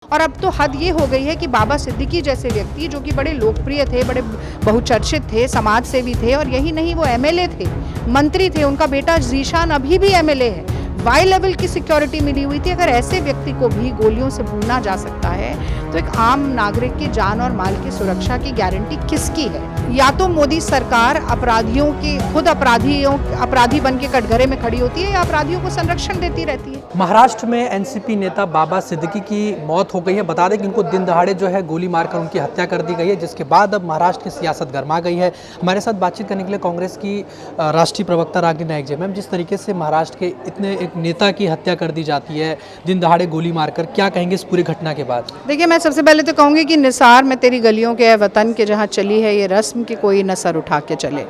और अब तो हद ये हो गई है कि बाबा सिद्दीकी जैसे व्यक्ति जो कि बड़े लोकप्रिय थे, बड़े बहुचर्चित थे, समाज सेवी थे और यही नहीं वो एमएलए थे, मंत्री थे, उनका बेटा ज़ीशान अभी भी एमएलए है। वाई लेवल की सिक्योरिटी मिली हुई थी। अगर ऐसे व्यक्ति को भी गोलियों से भूना जा सकता है तो एक आम नागरिक की जान और माल की सुरक्षा की गारंटी किसकी है? या तो मोदी सरकार अपराधियों के खुद अपराधी बन के कटघरे में खड़ी होती है या अपराधियों को संरक्षण देती रहती है। महाराष्ट्र में एनसीपी नेता बाबा सिद्दीकी की मौत हो गई है। बता दें कि उनको दिन दहाड़े जो है गोली मारकर उनकी हत्या कर दी गई है, जिसके बाद अब महाराष्ट्र की सियासत गर्मा गई है। हमारे साथ बातचीत करने के लिए कांग्रेस की राष्ट्रीय प्रवक्ता रागिनी नायक जी। मैम, जिस तरीके से महाराष्ट्र के इतने एक नेता की हत्या कर दी जाती है दिन दहाड़े गोली मारकर, क्या कहेंगे इस पूरी घटना के बाद? देखिए, मैं सबसे पहले तो कहूँगी कि निसार में तेरी गलियों के वतन के जहाँ चली है ये रस्म कि कोई न सर उठा के चले।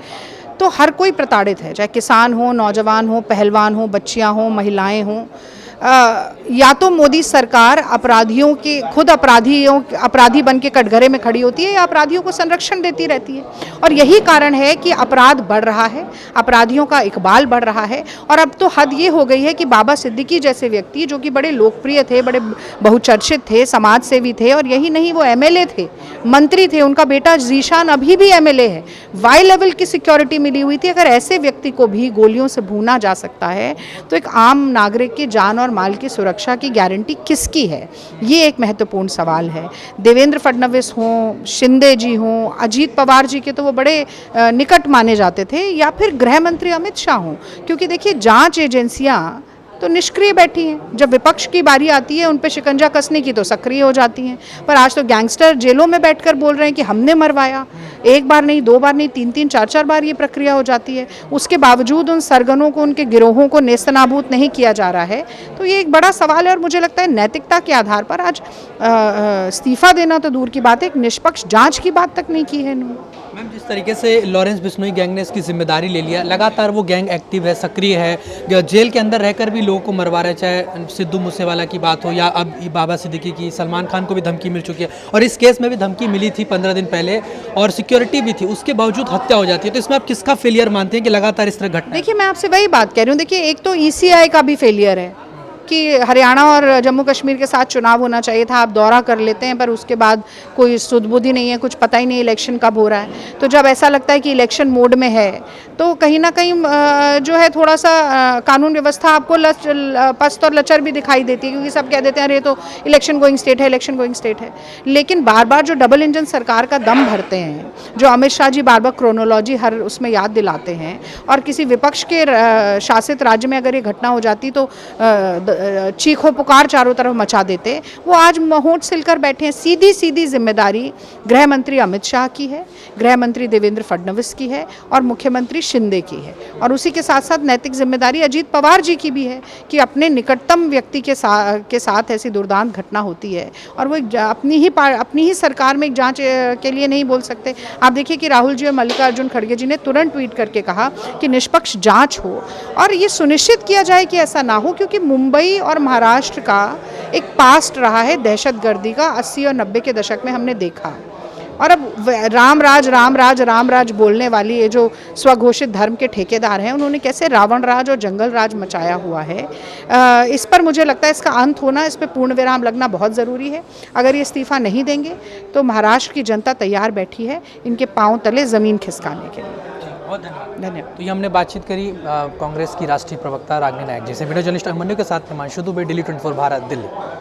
तो हर कोई प्रताड़ित है, चाहे किसान हो, नौजवान हो, पहलवान हो, बच्चियाँ हों, महिलाएं हों। या तो मोदी सरकार अपराधियों के खुद अपराधी बन के कटघरे में खड़ी होती है या अपराधियों को संरक्षण देती रहती है। और यही कारण है कि अपराध बढ़ रहा है, अपराधियों का इकबाल बढ़ रहा है। और अब तो हद ये हो गई है कि बाबा सिद्दीकी जैसे व्यक्ति जो कि बड़े लोकप्रिय थे, बड़े बहुचर्चित थे, समाज सेवी थे और यही नहीं वो एमएलए थे, मंत्री थे, उनका बेटा ज़ीशान अभी भी एमएलए है। वाई लेवल की सिक्योरिटी मिली हुई थी। अगर ऐसे व्यक्ति को भी गोलियों से भूना जा सकता है तो एक आम नागरिक की जान और माल की सुरक्षा की गारंटी किसकी है? ये एक महत्वपूर्ण सवाल है। देवेंद्र फडणवीस हों, शिंदे जी हों, अजीत पवार जी के तो वो बड़े निकट माने जाते थे, या फिर गृह मंत्री अमित शाह हों, क्योंकि देखिए जांच एजेंसियां तो निष्क्रिय बैठी हैं। जब विपक्ष की बारी आती है उन पे शिकंजा कसने की तो सक्रिय हो जाती हैं। पर आज तो गैंगस्टर जेलों में बैठकर बोल रहे हैं कि हमने मरवाया। एक बार नहीं, दो बार नहीं, तीन चार बार ये प्रक्रिया हो जाती है। उसके बावजूद उन सरगनों को, उनके गिरोहों को नेस्तनाबूद नहीं किया जा रहा है। तो ये एक बड़ा सवाल है और मुझे लगता है नैतिकता के आधार पर आज इस्तीफा देना तो दूर की बात है, एक निष्पक्ष जाँच की बात तक नहीं की है इन्होंने। मैम, जिस तरीके से लॉरेंस बिश्नोई गैंग ने इसकी जिम्मेदारी ले लिया, लगातार वो गैंग एक्टिव है, सक्रिय है, जेल के अंदर रहकर भी लोगों को मरवा रहे, चाहे सिद्धू मूसेवाला की बात हो या अब बाबा सिद्दीकी की। सलमान खान को भी धमकी मिल चुकी है और इस केस में भी धमकी मिली थी 15 दिन पहले और सिक्योरिटी भी थी, उसके बावजूद हत्या हो जाती है। तो इसमें आप किसका फेलियर मानते हैं कि लगातार इस तरह घटना? देखिए, मैं आपसे वही बात कह रही हूँ। देखिए, एक तो ईसीआई का भी फेलियर है कि हरियाणा और जम्मू कश्मीर के साथ चुनाव होना चाहिए था, आप दौरा कर लेते हैं पर उसके बाद कोई सुध-बुध ही नहीं है, कुछ पता ही नहीं इलेक्शन कब हो रहा है। तो जब ऐसा लगता है कि इलेक्शन मोड में है तो कहीं ना कहीं जो है थोड़ा सा कानून व्यवस्था आपको पस्त और लचर भी दिखाई देती है, क्योंकि सब कह देते हैं अरे तो इलेक्शन गोइंग स्टेट है, इलेक्शन गोइंग स्टेट है। लेकिन बार बार जो डबल इंजन सरकार का दम भरते हैं, जो अमित शाह जी बार बार क्रोनोलॉजी हर उसमें याद दिलाते हैं, और किसी विपक्ष के शासित राज्य में अगर ये घटना हो जाती तो चीखो पुकार चारों तरफ मचा देते, वो आज होंठ सिलकर बैठे हैं। सीधी सीधी जिम्मेदारी गृह मंत्री अमित शाह की है, गृह मंत्री देवेंद्र फडणवीस की है और मुख्यमंत्री शिंदे की है। और उसी के साथ साथ नैतिक जिम्मेदारी अजीत पवार जी की भी है कि अपने निकटतम व्यक्ति के साथ ऐसी दुर्दांत घटना होती है और वो अपनी ही सरकार में एक जांच के लिए नहीं बोल सकते। आप देखिए कि राहुल जी और मल्लिकार्जुन खड़गे जी ने तुरंत ट्वीट करके कहा कि निष्पक्ष जांच हो और ये सुनिश्चित किया जाए कि ऐसा ना हो, क्योंकि मुंबई और महाराष्ट्र का एक पास्ट रहा है दहशतगर्दी का। 80 और 90 के दशक में हमने देखा। और अब राम राज बोलने वाली ये जो स्वघोषित धर्म के ठेकेदार हैं, उन्होंने कैसे रावण राज और जंगल राज मचाया हुआ है। इस पर मुझे लगता है इसका अंत होना, इस पर पूर्ण विराम लगना बहुत ज़रूरी है। अगर ये इस्तीफा नहीं देंगे तो महाराष्ट्र की जनता तैयार बैठी है इनके पांव तले ज़मीन खिसकाने के लिए। बहुत धन्यवाद। तो ये हमने बातचीत करी कांग्रेस की राष्ट्रीय प्रवक्ता रागिनी नायक जी से। वीडियो जर्नलिस्ट अभिमन्यु के साथ हिमांशु दुबे, दिल्ली 24 भारत, दिल्ली।